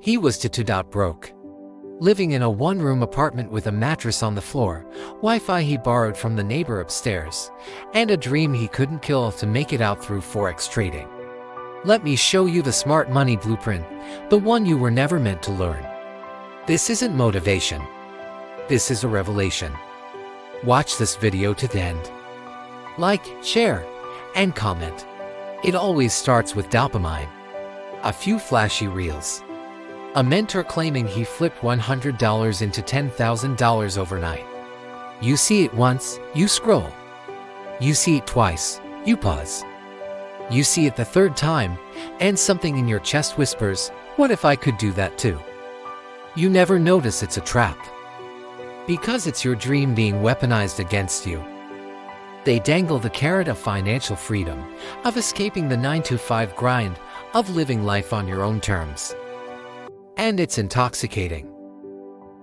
He was tattooed out broke. Living in a one-room apartment with a mattress on the floor, Wi-Fi he borrowed from the neighbor upstairs, and a dream he couldn't kill to make it out through Forex trading. Let me show you the smart money blueprint, the one you were never meant to learn. This isn't motivation. This is a revelation. Watch this video to the end. Like, share, and comment. It always starts with dopamine. A few flashy reels. A mentor claiming he flipped $100 into $10,000 overnight. You see it once, you scroll. You see it twice, you pause. You see it the third time, and something in your chest whispers, "What if I could do that too?" You never notice it's a trap. Because it's your dream being weaponized against you. They dangle the carrot of financial freedom, of escaping the 9-to-5 grind, of living life on your own terms. And it's intoxicating.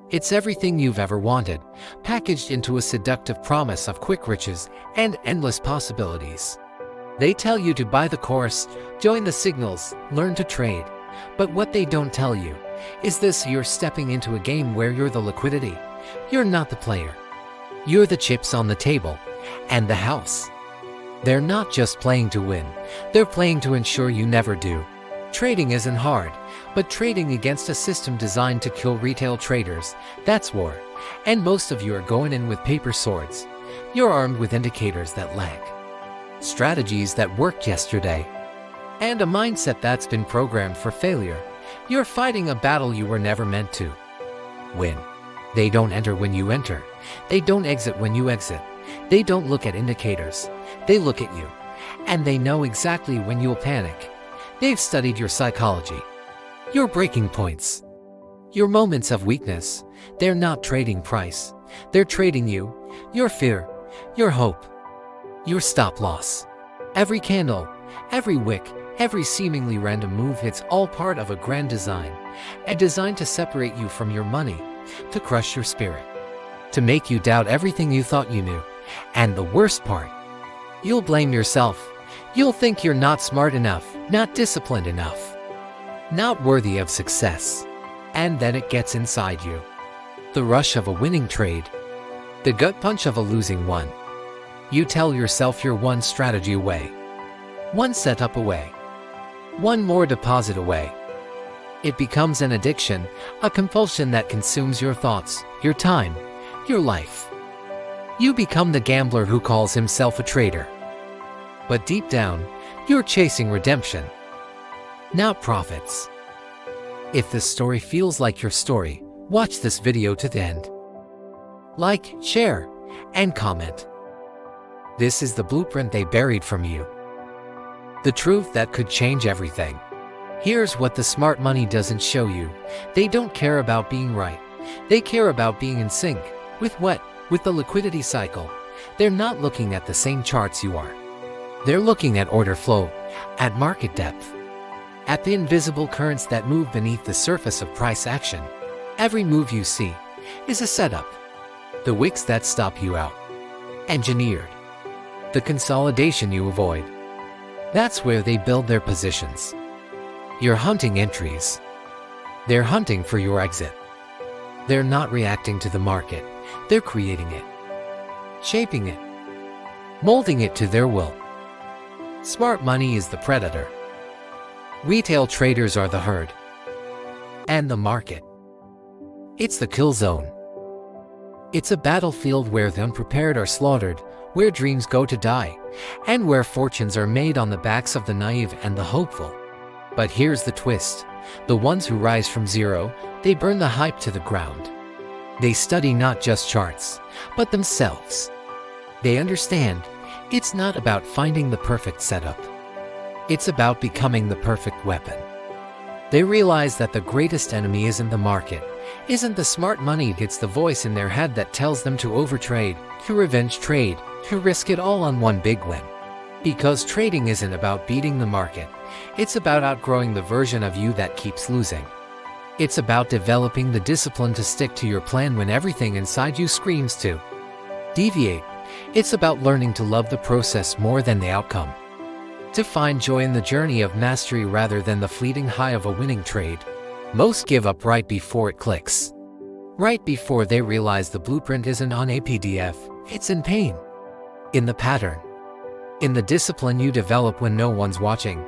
It's everything you've ever wanted, packaged into a seductive promise of quick riches and endless possibilities. They tell you to buy the course, join the signals, learn to trade. But what they don't tell you is this: you're stepping into a game where you're the liquidity. You're not the player. You're the chips on the table and the house. They're not just playing to win, they're playing to ensure you never do. Trading isn't hard, but trading against a system designed to kill retail traders, that's war. And most of you are going in with paper swords. You're armed with indicators that lag, strategies that worked yesterday, and a mindset that's been programmed for failure. You're fighting a battle you were never meant to win. They don't enter when you enter. They don't exit when you exit. They don't look at indicators. They look at you. And they know exactly when you'll panic. They've studied your psychology, your breaking points, your moments of weakness. They're not trading price. They're trading you, your fear, your hope, your stop loss. Every candle, every wick, every seemingly random move, it's all part of a grand design. A design to separate you from your money, to crush your spirit, to make you doubt everything you thought you knew. And the worst part, you'll blame yourself. You'll think you're not smart enough, not disciplined enough, not worthy of success. And then it gets inside you. The rush of a winning trade, the gut punch of a losing one. You tell yourself you're one strategy away, one setup away, one more deposit away. It becomes an addiction, a compulsion that consumes your thoughts, your time, your life. You become the gambler who calls himself a trader. But deep down, you're chasing redemption, not profits. If this story feels like your story, watch this video to the end. Like, share, and comment. This is the blueprint they buried from you. The truth that could change everything. Here's what the smart money doesn't show you. They don't care about being right. They care about being in sync. With what? With the liquidity cycle. They're not looking at the same charts you are. They're looking at order flow, at market depth, at the invisible currents that move beneath the surface of price action. Every move you see is a setup. The wicks that stop you out, engineered. The consolidation you avoid. That's where they build their positions. You're hunting entries. They're hunting for your exit. They're not reacting to the market. They're creating it, shaping it, molding it to their will. Smart money is the predator. Retail traders are the herd. And the market, it's the kill zone. It's a battlefield where the unprepared are slaughtered, where dreams go to die, and where fortunes are made on the backs of the naive and the hopeful. But here's the twist. The ones who rise from zero, they burn the hype to the ground. They study not just charts, but themselves. They understand it's not about finding the perfect setup. It's about becoming the perfect weapon. They realize that the greatest enemy isn't the market, isn't the smart money, it's the voice in their head that tells them to overtrade, to revenge trade, to risk it all on one big win. Because trading isn't about beating the market, it's about outgrowing the version of you that keeps losing. It's about developing the discipline to stick to your plan when everything inside you screams to deviate. It's about learning to love the process more than the outcome. To find joy in the journey of mastery rather than the fleeting high of a winning trade. Most give up right before it clicks. Right before they realize the blueprint isn't on a PDF, it's in pain. In the pattern. In the discipline you develop when no one's watching,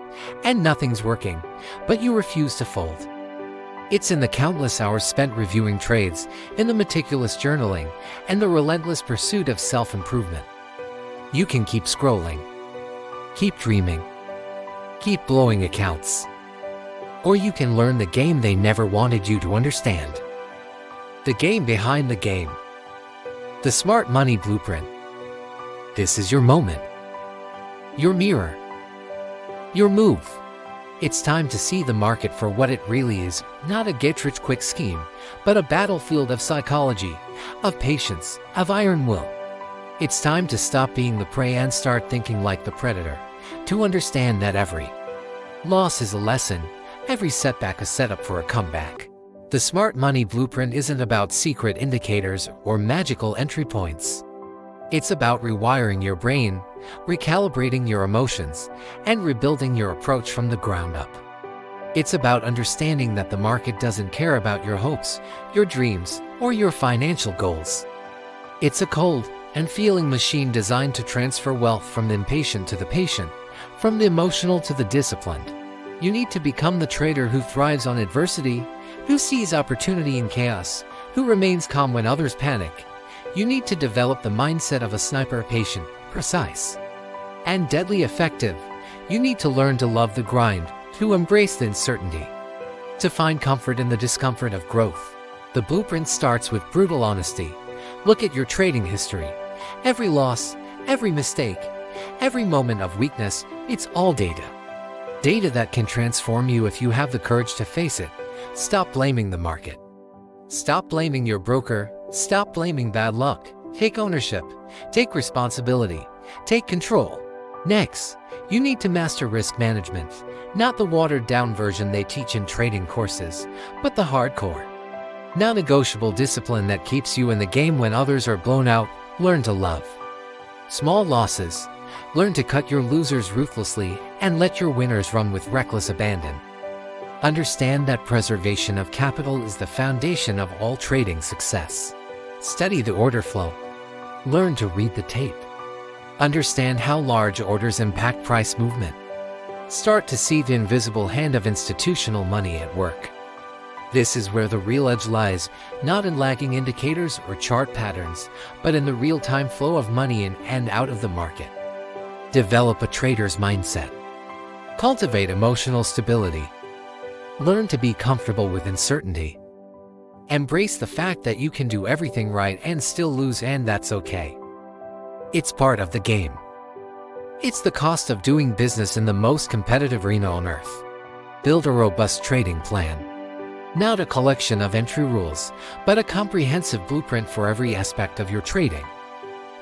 and nothing's working, but you refuse to fold. It's in the countless hours spent reviewing trades, in the meticulous journaling, and the relentless pursuit of self-improvement. You can keep scrolling, keep dreaming, keep blowing accounts. Or you can learn the game they never wanted you to understand. The game behind the game. The smart money blueprint. This is your moment. Your mirror. Your move. It's time to see the market for what it really is, not a get-rich-quick scheme, but a battlefield of psychology, of patience, of iron will. It's time to stop being the prey and start thinking like the predator, to understand that every loss is a lesson, every setback a setup for a comeback. The smart money blueprint isn't about secret indicators or magical entry points. It's about rewiring your brain, recalibrating your emotions, and rebuilding your approach from the ground up. It's about understanding that the market doesn't care about your hopes, your dreams, or your financial goals. It's a cold and feeling machine designed to transfer wealth from the impatient to the patient, from the emotional to the disciplined. You need to become the trader who thrives on adversity, who sees opportunity in chaos, who remains calm when others panic. You need to develop the mindset of a sniper, patient, precise, and deadly effective. You need to learn to love the grind, to embrace the uncertainty, to find comfort in the discomfort of growth. The blueprint starts with brutal honesty. Look at your trading history. Every loss, every mistake, every moment of weakness, it's all data. Data that can transform you if you have the courage to face it. Stop blaming the market. Stop blaming your broker. Stop blaming bad luck. Take ownership. Take responsibility. Take control. Next, you need to master risk management. Not the watered-down version they teach in trading courses, but the hardcore, non-negotiable discipline that keeps you in the game when others are blown out. Learn to love small losses. Learn to cut your losers ruthlessly and let your winners run with reckless abandon. Understand that preservation of capital is the foundation of all trading success. Study the order flow. Learn to read the tape. Understand how large orders impact price movement. Start to see the invisible hand of institutional money at work. This is where the real edge lies, not in lagging indicators or chart patterns, but in the real-time flow of money in and out of the market. Develop a trader's mindset. Cultivate emotional stability. Learn to be comfortable with uncertainty. Embrace the fact that you can do everything right and still lose, and that's okay. It's part of the game. It's the cost of doing business in the most competitive arena on earth. Build a robust trading plan. Not a collection of entry rules, but a comprehensive blueprint for every aspect of your trading.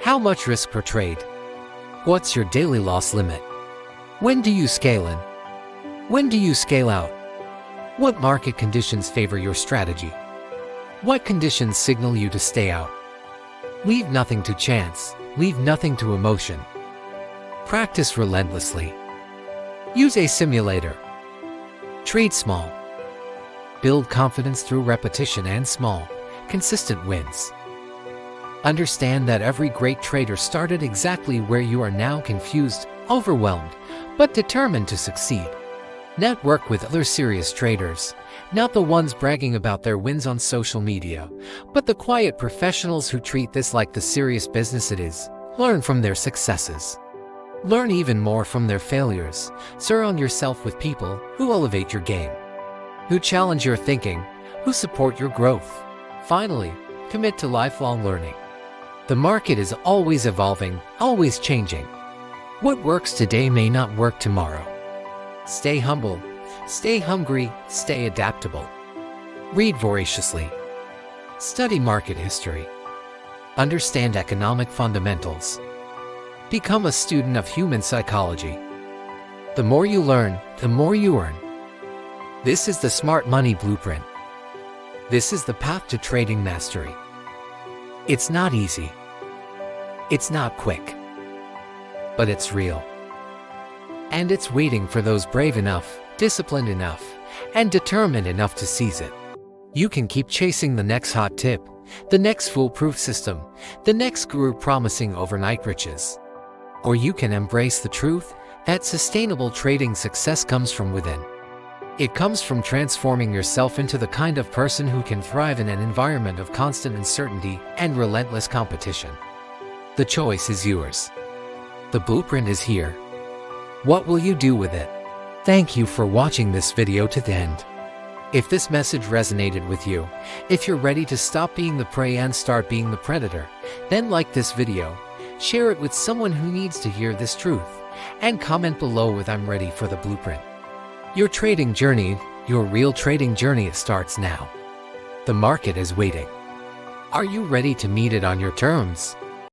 How much risk per trade? What's your daily loss limit? When do you scale in? When do you scale out? What market conditions favor your strategy? What conditions signal you to stay out? Leave nothing to chance. Leave nothing to emotion. Practice relentlessly. Use a simulator. Trade small. Build confidence through repetition and small, consistent wins. Understand that every great trader started exactly where you are now, confused, overwhelmed, but determined to succeed. Network with other serious traders, not the ones bragging about their wins on social media, but the quiet professionals who treat this like the serious business it is. Learn from their successes. Learn even more from their failures. Surround yourself with people who elevate your game, who challenge your thinking, who support your growth. Finally, commit to lifelong learning. The market is always evolving, always changing. What works today may not work tomorrow. Stay humble, stay hungry, stay adaptable. Read voraciously. Study market history. Understand economic fundamentals. Become a student of human psychology. The more you learn, the more you earn. This is the smart money blueprint. This is the path to trading mastery. It's not easy. It's not quick. But it's real. And it's waiting for those brave enough, disciplined enough, and determined enough to seize it. You can keep chasing the next hot tip, the next foolproof system, the next guru promising overnight riches. Or you can embrace the truth that sustainable trading success comes from within. It comes from transforming yourself into the kind of person who can thrive in an environment of constant uncertainty and relentless competition. The choice is yours. The blueprint is here. What will you do with it? Thank you for watching this video to the end. If this message resonated with you, if you're ready to stop being the prey and start being the predator, then like this video, share it with someone who needs to hear this truth, and comment below with "I'm ready for the blueprint." Your trading journey, your real trading journey, it starts now. The market is waiting. Are you ready to meet it on your terms?